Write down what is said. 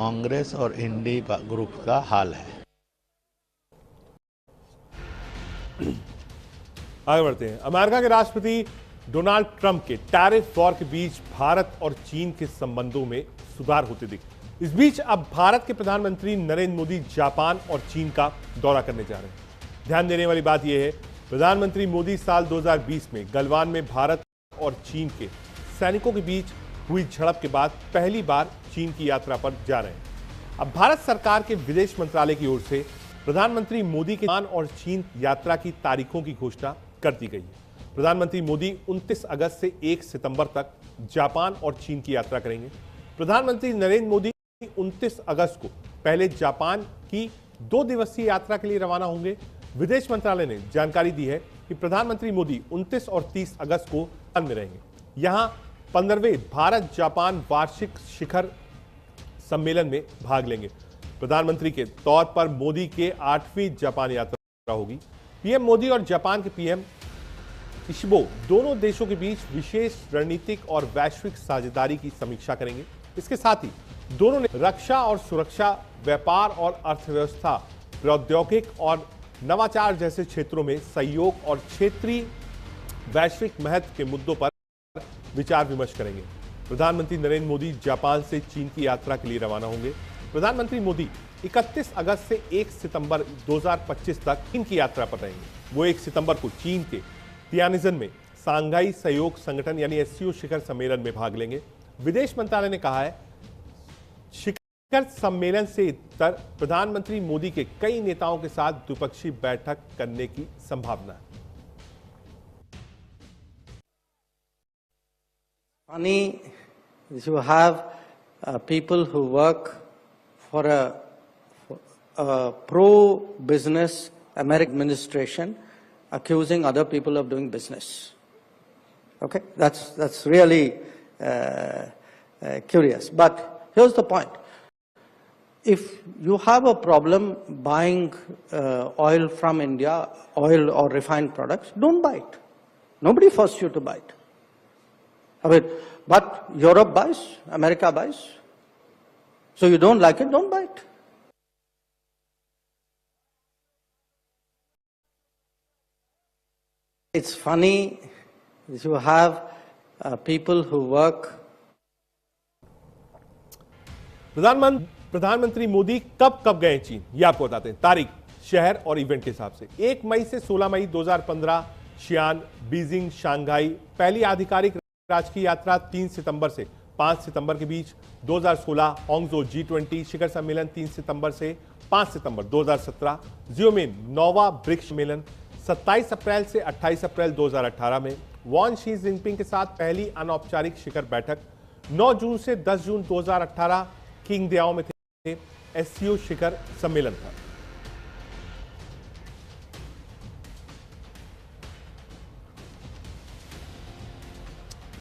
कांग्रेस और इंडी ग्रुप का हाल है। आगे बढ़ते हैं। अमेरिका के राष्ट्रपति डोनाल्ड ट्रंप के टैरिफ वॉर के बीच भारत और चीन के संबंधों में सुधार होते दिखे। इस बीच अब भारत के प्रधानमंत्री नरेंद्र मोदी जापान और चीन का दौरा करने जा रहे हैं। ध्यान देने वाली बात यह है, प्रधानमंत्री मोदी साल 2020 में गलवान में भारत और चीन के सैनिकों के बीच हुई झड़प के बाद पहली बार चीन की यात्रा पर जा रहे हैं। अब भारत सरकार के विदेश मंत्रालय की ओर से प्रधानमंत्री मोदी के जापान और चीन यात्रा की तारीखों की घोषणा कर दी गई है। प्रधानमंत्री मोदी 29 अगस्त से 1 सितंबर तक जापान और चीन की यात्रा करेंगे। प्रधानमंत्री नरेंद्र मोदी 29 अगस्त को पहले जापान की 2 दिवसीय यात्रा के लिए रवाना होंगे। विदेश मंत्रालय ने जानकारी दी है कि प्रधानमंत्री मोदी 29 और 30 अगस्त को जापान में रहेंगे। यहां 15वें भारत जापान वार्षिक शिखर सम्मेलन में भाग लेंगे। प्रधानमंत्री के तौर पर मोदी के 8वीं जापान यात्रा होगी। पीएम मोदी और जापान के पीएम इशिबो दोनों देशों के बीच विशेष रणनीतिक और वैश्विक साझेदारी की समीक्षा करेंगे। इसके साथ ही दोनों ने रक्षा और सुरक्षा, व्यापार और अर्थव्यवस्था, प्रौद्योगिक और नवाचार जैसे क्षेत्रों में सहयोग और क्षेत्रीय वैश्विक महत्व के मुद्दों पर विचार विमर्श करेंगे। प्रधानमंत्री नरेंद्र मोदी जापान से चीन की यात्रा के लिए रवाना होंगे। प्रधानमंत्री मोदी 31 अगस्त से 1 सितंबर 2025 तक चीन की यात्रा पर रहेंगे। वो 1 सितंबर को चीन के तियानजिन में सांघाई सहयोग संगठन यानी एससीओ शिखर सम्मेलन में भाग लेंगे। विदेश मंत्रालय ने कहा है, शिखर सम्मेलन से इतर प्रधानमंत्री मोदी के कई नेताओं के साथ द्विपक्षीय बैठक करने की संभावना है। Funny is you have people who work for a pro-business American administration accusing other people of doing business. Okay, that's really curious. But here's the point: if you have a problem buying oil from India, oil or refined products, don't buy it. Nobody forced you to buy it. I mean, but Europe buys, America buys. So you don't like it, don't buy it. It's funny that you have people who work. प्रधानमंत्री मोदी कब गए चीन, ये आपको बताते हैं। तारीख, शहर और इवेंट के हिसाब से 1 मई से 16 मई 2015 शियान, बीजिंग, शंघाई। पहली आधिकारिक राजकीय यात्रा 3 सितंबर से 5 सितंबर के बीच। 2016 हांगझो G20 शिखर सम्मेलन 3 सितंबर से 5 सितंबर 2017। जियोमिन नोवा ब्रिक्स सम्मेलन 27 अप्रैल से 28 अप्रैल 2018 में। वॉन शी जिनपिंग के साथ पहली अनौपचारिक शिखर बैठक 9 जून से 10 जून 2018 किंगदाओ में थे। एससीओ शिखर सम्मेलन था।